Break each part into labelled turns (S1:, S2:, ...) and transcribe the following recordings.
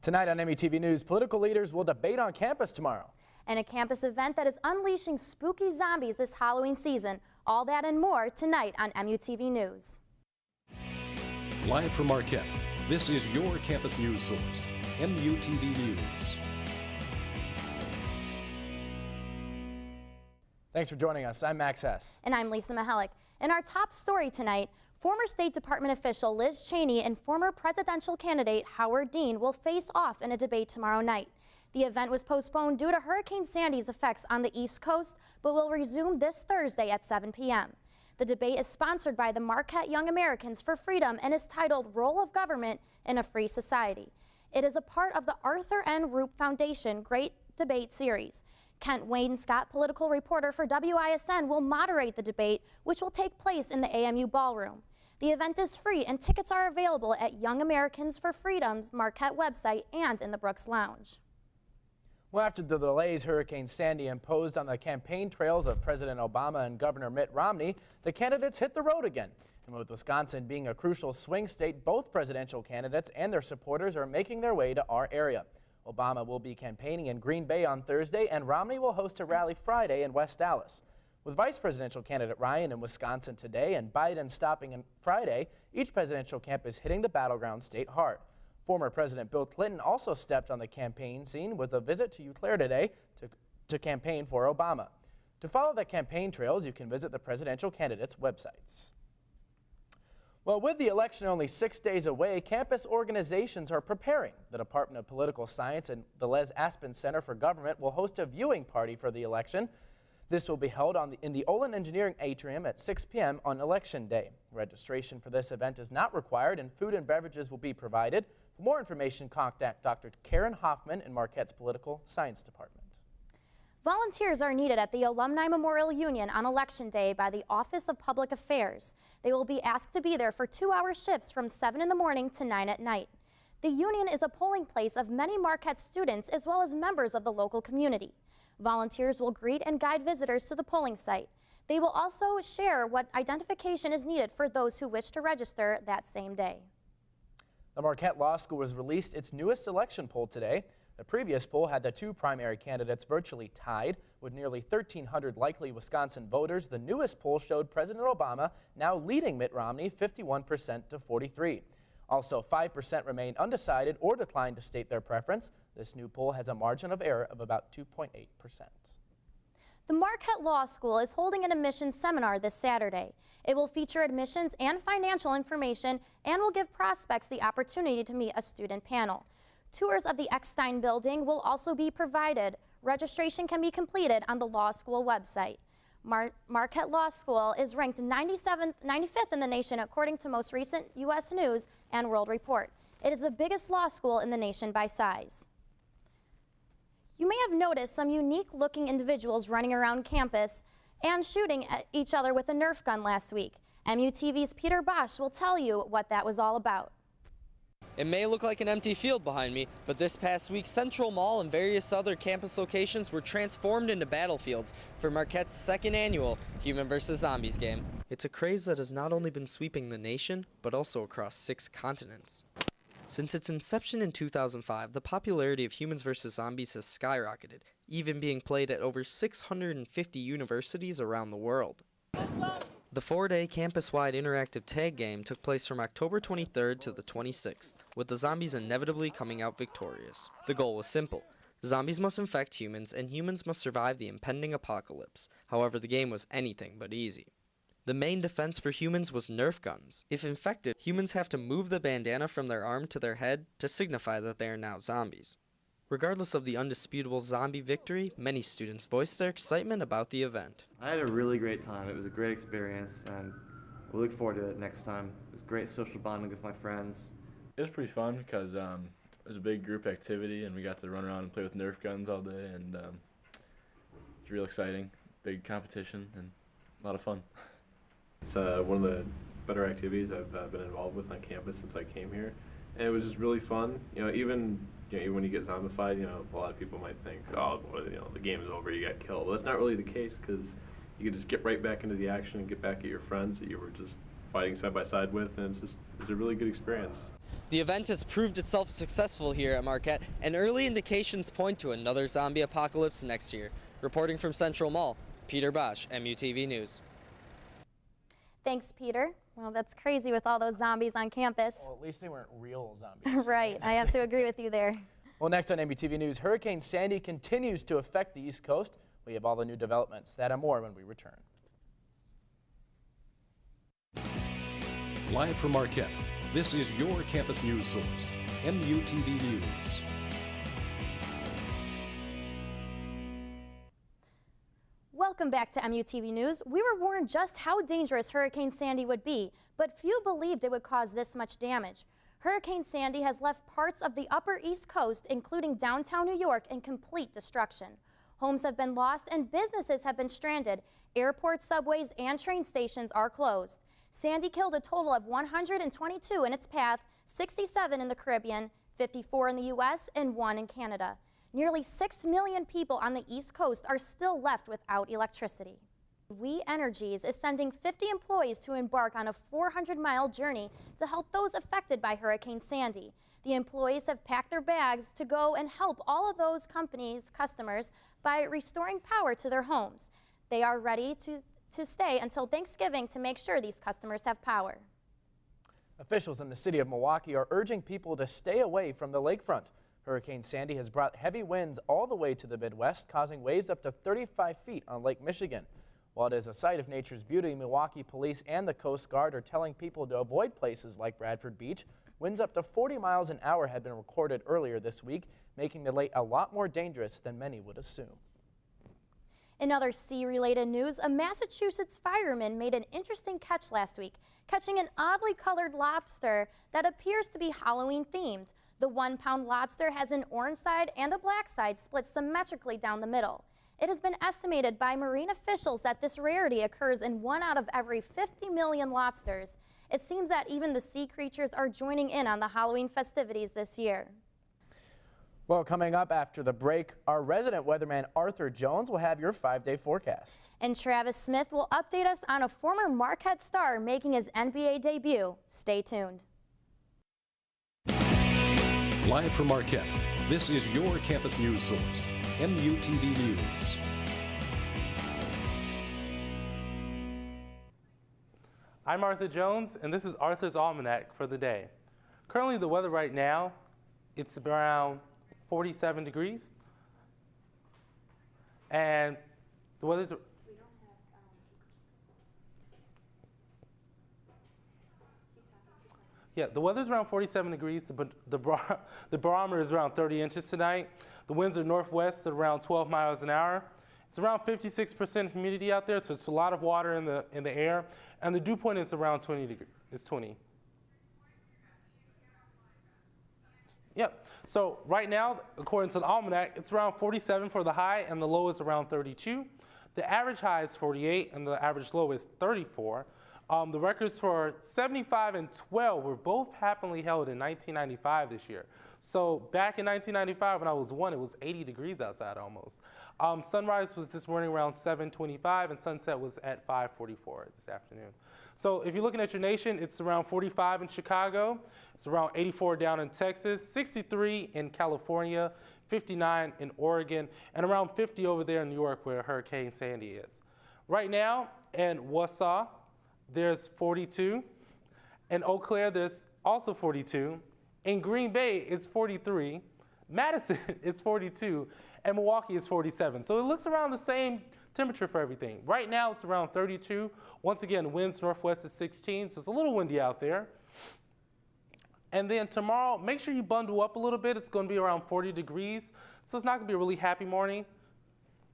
S1: Tonight on MUTV News, political leaders will debate on campus tomorrow.
S2: And a campus event that is unleashing spooky zombies this Halloween season. All that and more tonight on MUTV News.
S3: Live from Marquette, this is your campus news source, MUTV News.
S1: Thanks for joining us. I'm Max Hess.
S2: And I'm Lisa Mihelich. In our top story tonight, former State Department official Liz Cheney and former presidential candidate Howard Dean will face off in a debate tomorrow night. The event was postponed due to Hurricane Sandy's effects on the East Coast, but will resume this Thursday at 7 p.m. The debate is sponsored by the Marquette Young Americans for Freedom and is titled Role of Government in a Free Society. It is a part of the Arthur N. Roop Foundation Great Debate Series. Kent Wayne Scott, political reporter for WISN, will moderate the debate, which will take place in the AMU Ballroom. The event is free and tickets are available at Young Americans for Freedom's Marquette website and in the Brooks Lounge.
S1: Well, after the delays Hurricane Sandy imposed on the campaign trails of President Obama and Governor Mitt Romney, the candidates hit the road again. And with Wisconsin being a crucial swing state, both presidential candidates and their supporters are making their way to our area. Obama will be campaigning in Green Bay on Thursday, and Romney will host a rally Friday in West Dallas. With vice presidential candidate Ryan in Wisconsin today and Biden stopping on Friday, each presidential camp is hitting the battleground state hard. Former President Bill Clinton also stepped on the campaign scene with a visit to Eau Claire today to campaign for Obama. To follow the campaign trails, you can visit the presidential candidates' websites. Well, with the election only 6 days away, campus organizations are preparing. The Department of Political Science and the Les Aspin Center for Government will host a viewing party for the election. This will be held in the Olin Engineering Atrium at 6 p.m. on Election Day. Registration for this event is not required, and food and beverages will be provided. For more information, contact Dr. Karen Hoffman in Marquette's Political Science Department.
S2: Volunteers are needed at the Alumni Memorial Union on Election Day by the Office of Public Affairs. They will be asked to be there for 2-hour shifts from 7 in the morning to 9 at night. The union is a polling place of many Marquette students as well as members of the local community. Volunteers will greet and guide visitors to the polling site. They will also share what identification is needed for those who wish to register that same day.
S1: The Marquette Law School has released its newest election poll today. The previous poll had the two primary candidates virtually tied. With nearly 1,300 likely Wisconsin voters, the newest poll showed President Obama now leading Mitt Romney 51% to 43%. Also, 5% remained undecided or declined to state their preference. This new poll has a margin of error of about 2.8%.
S2: The Marquette Law School is holding an admissions seminar this Saturday. It will feature admissions and financial information and will give prospects the opportunity to meet a student panel. Tours of the Eckstein building will also be provided. Registration can be completed on the law school website. Marquette Law School is ranked 95th in the nation according to most recent U.S. News and World Report. It is the biggest law school in the nation by size. You may have noticed some unique-looking individuals running around campus and shooting at each other with a Nerf gun last week. MUTV's Peter Bosch will tell you what that was all about.
S4: It may look like an empty field behind me, but this past week, Central Mall and various other campus locations were transformed into battlefields for Marquette's second annual Human vs. Zombies game. It's a craze that has not only been sweeping the nation, but also across 6 continents. Since its inception in 2005, the popularity of Humans vs. Zombies has skyrocketed, even being played at over 650 universities around the world. The 4-day campus-wide interactive tag game took place from October 23rd to the 26th, with the zombies inevitably coming out victorious. The goal was simple. Zombies must infect humans, and humans must survive the impending apocalypse. However, the game was anything but easy. The main defense for humans was Nerf guns. If infected, humans have to move the bandana from their arm to their head to signify that they are now zombies. Regardless of the undisputable zombie victory, many students voiced their excitement about the event.
S5: I had a really great time. It was a great experience, and we look forward to it next time. It was great social bonding with my friends.
S6: It was pretty fun because it was a big group activity, and we got to run around and play with Nerf guns all day, and it's real exciting. Big competition and a lot of fun.
S7: It's one of the better activities I've been involved with on campus since I came here, and it was just really fun. Even when you get zombified, a lot of people might think, oh, well, the game is over, you got killed. Well, that's not really the case, because you can just get right back into the action and get back at your friends that you were just fighting side by side with, and it's a really good experience.
S4: The event has proved itself successful here at Marquette, and early indications point to another zombie apocalypse next year. Reporting from Central Mall, Peter Bosch, MUTV News.
S2: Thanks, Peter. Well, that's crazy with all those zombies on campus.
S1: Well, at least they weren't real zombies.
S2: Right, I have to agree with you there.
S1: Well, next on MUTV News, Hurricane Sandy continues to affect the East Coast. We have all the new developments. That and more when we return.
S3: Live from Marquette, this is your campus news source, MUTV News.
S2: Welcome back to MUTV News. We were warned just how dangerous Hurricane Sandy would be, but few believed it would cause this much damage. Hurricane Sandy has left parts of the upper East Coast, including downtown New York, in complete destruction. Homes have been lost and businesses have been stranded. Airports, subways, and train stations are closed. Sandy killed a total of 122 in its path, 67 in the Caribbean, 54 in the U.S., and 1 in Canada. Nearly 6 million people on the East Coast are still left without electricity. We Energies is sending 50 employees to embark on a 400-mile journey to help those affected by Hurricane Sandy. The employees have packed their bags to go and help all of those companies' customers by restoring power to their homes. They are ready to stay until Thanksgiving to make sure these customers have power.
S1: Officials in the city of Milwaukee are urging people to stay away from the lakefront. Hurricane Sandy has brought heavy winds all the way to the Midwest, causing waves up to 35 feet on Lake Michigan. While it is a site of nature's beauty, Milwaukee police and the Coast Guard are telling people to avoid places like Bradford Beach. Winds up to 40 miles an hour had been recorded earlier this week, making the lake a lot more dangerous than many would assume.
S2: In other sea-related news, a Massachusetts fireman made an interesting catch last week, catching an oddly colored lobster that appears to be Halloween-themed. The 1-pound lobster has an orange side and a black side split symmetrically down the middle. It has been estimated by marine officials that this rarity occurs in 1 out of every 50 million lobsters. It seems that even the sea creatures are joining in on the Halloween festivities this year.
S1: Well, coming up after the break, our resident weatherman Arthur Jones will have your 5-day forecast.
S2: And Travis Smith will update us on a former Marquette star making his NBA debut. Stay tuned.
S3: Live from Marquette, this is your campus news source, MUTV News.
S8: I'm Arthur Jones, and this is Arthur's Almanac for the day. Currently, the weather right now, it's around 47 degrees. And the weather's... Yeah, the weather's around 47 degrees, but the barometer is around 30 inches tonight. The winds are northwest at around 12 miles an hour. It's around 56% humidity out there, so it's a lot of water in the air. And the dew point is around 20 degrees. It's 20. Yep. So right now, according to the almanac, it's around 47 for the high, and the low is around 32. The average high is 48, and the average low is 34. The records for 75 and 12 were both happily held in 1995 this year. So back in 1995 when I was 1, it was 80 degrees outside almost. Sunrise was this morning around 7:25 and sunset was at 5:44 this afternoon. So if you're looking at your nation, it's around 45 in Chicago, it's around 84 down in Texas, 63 in California, 59 in Oregon, and around 50 over there in New York where Hurricane Sandy is. Right now in Wausau, there's 42. In Eau Claire, there's also 42. In Green Bay, it's 43. Madison, it's 42. And Milwaukee is 47. So it looks around the same temperature for everything. Right now, it's around 32. Once again, winds northwest is 16, so it's a little windy out there. And then tomorrow, make sure you bundle up a little bit. It's going to be around 40 degrees. So it's not going to be a really happy morning.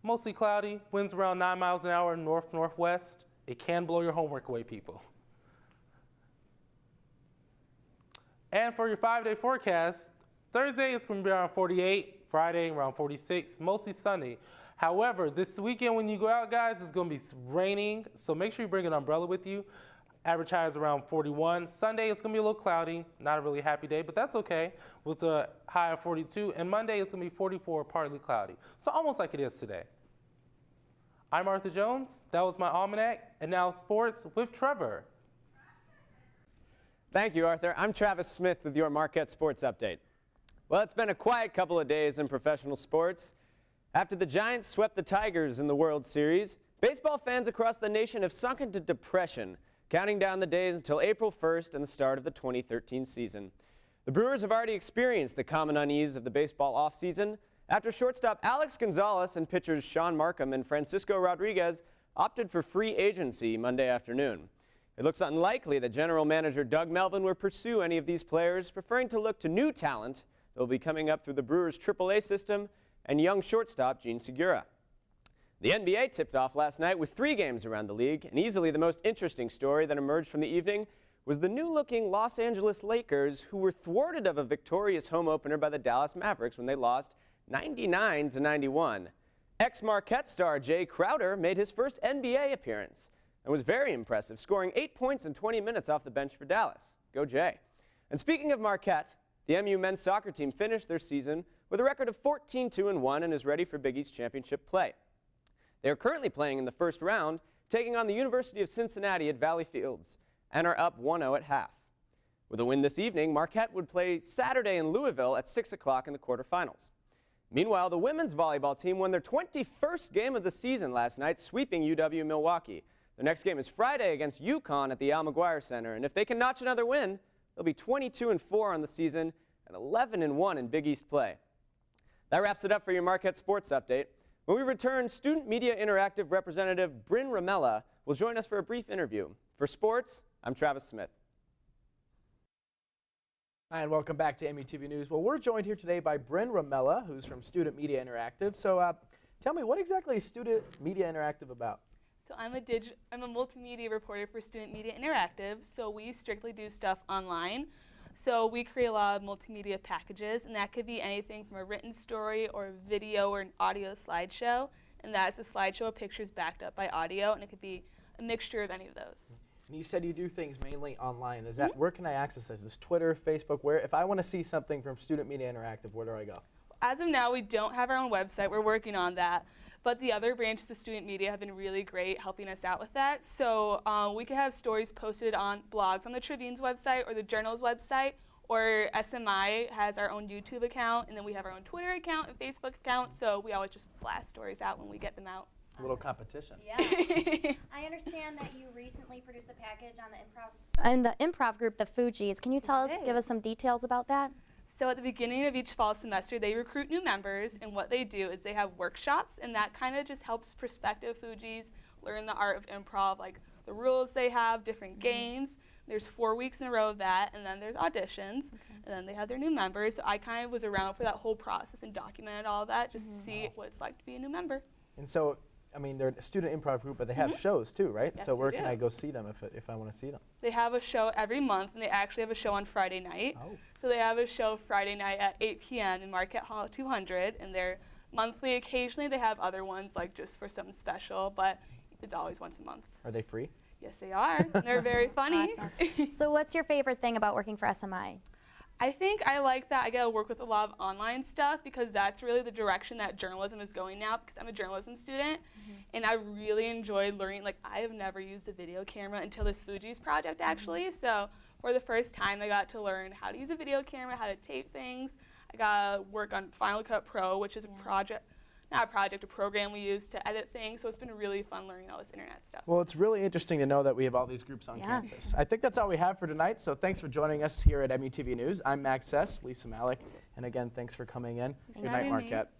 S8: Mostly cloudy, winds around 9 miles an hour north-northwest. It can blow your homework away, people. And for your 5-day forecast, Thursday it's going to be around 48, Friday around 46, mostly sunny. However, this weekend when you go out, guys, it's going to be raining, so make sure you bring an umbrella with you. Average high is around 41. Sunday it's going to be a little cloudy, not a really happy day, but that's okay, with a high of 42. And Monday it's going to be 44, partly cloudy. So almost like it is today. I'm Arthur Jones. That was my almanac. And now sports with Trevor.
S9: Thank you, Arthur. I'm Travis Smith with your Marquette Sports Update. Well, it's been a quiet couple of days in professional sports. After the Giants swept the Tigers in the World Series, baseball fans across the nation have sunk into depression, counting down the days until April 1st and the start of the 2013 season. The Brewers have already experienced the common unease of the baseball offseason after shortstop Alex Gonzalez and pitchers Sean Markham and Francisco Rodriguez opted for free agency Monday afternoon. It looks unlikely that general manager Doug Melvin will pursue any of these players, preferring to look to new talent that will be coming up through the Brewers' AAA system and young shortstop Gene Segura. The NBA tipped off last night with 3 games around the league, and easily the most interesting story that emerged from the evening was the new-looking Los Angeles Lakers, who were thwarted of a victorious home opener by the Dallas Mavericks when they lost 99-91. Ex-Marquette star Jay Crowder made his first NBA appearance and was very impressive, scoring 8 points in 20 minutes off the bench for Dallas. Go Jay. And speaking of Marquette, the MU men's soccer team finished their season with a record of 14-2-1 and is ready for Big East championship play. They are currently playing in the first round, taking on the University of Cincinnati at Valley Fields, and are up 1-0 at half. With a win this evening, Marquette would play Saturday in Louisville at 6 o'clock in the quarterfinals. Meanwhile, the women's volleyball team won their 21st game of the season last night, sweeping UW-Milwaukee. Their next game is Friday against UConn at the Al McGuire Center, and if they can notch another win, they'll be 22-4 on the season and 11-1 in Big East play. That wraps it up for your Marquette Sports Update. When we return, Student Media Interactive representative Brynne Ramella will join us for a brief interview. For sports, I'm Travis Smith.
S1: Hi, and welcome back to MUTV News. Well, we're joined here today by Brynne Ramella, who's from Student Media Interactive. So tell me, what exactly is Student Media Interactive about?
S10: So I'm a multimedia reporter for Student Media Interactive, so we strictly do stuff online. So we create a lot of multimedia packages, and that could be anything from a written story or a video or an audio slideshow, and that's a slideshow of pictures backed up by audio, and it could be a mixture of any of those.
S1: And you said you do things mainly online. Is that where can I access this? Is this Twitter, Facebook? Where, if I want to see something from Student Media Interactive, where do I go?
S10: As of now, we don't have our own website. We're working on that. But the other branches of student media have been really great helping us out with that. So we could have stories posted on blogs on the Tribune's website or the Journal's website, or SMI has our own YouTube account, and then we have our own Twitter account and Facebook account. So we always just blast stories out when we get them out.
S1: A little competition.
S2: Yeah. I understand that you recently produced a package on the improv group, the Fugees. Can you give us some details about that?
S10: So at the beginning of each fall semester, they recruit new members, and what they do is they have workshops, and that kind of just helps prospective Fugees learn the art of improv, like the rules they have, different games. There's 4 weeks in a row of that, and then there's auditions, and then they have their new members. So I kind of was around for that whole process and documented all of that just to see what it's like to be a new member.
S1: And so, I mean, they're a student improv group, but they have shows too, right?
S10: Yes,
S1: so where
S10: they
S1: can
S10: do.
S1: I go see them if I want to see them?
S10: They have a show every month, and they actually have a show on Friday night.
S1: Oh.
S10: So they have a show Friday night at 8 p.m. in Marquette Hall 200, and they're monthly. Occasionally they have other ones, like just for something special, but it's always once a month.
S1: Are they free?
S10: Yes, they are. They're very funny.
S2: Awesome. So what's your favorite thing about working for SMI?
S10: I think I like that I get to work with a lot of online stuff because that's really the direction that journalism is going now, because I'm a journalism student, and I really enjoyed learning. Like, I have never used a video camera until this Fugees project, actually. So for the first time, I got to learn how to use a video camera, how to tape things. I got to work on Final Cut Pro, which is a program we use to edit things. So it's been really fun learning all this internet stuff.
S1: Well, it's really interesting to know that we have all these groups on campus. I think that's all we have for tonight, so thanks for joining us here at MUTV News. I'm Max Hess, Lisa Malik, and again, thanks for coming in. Good night, Marquette.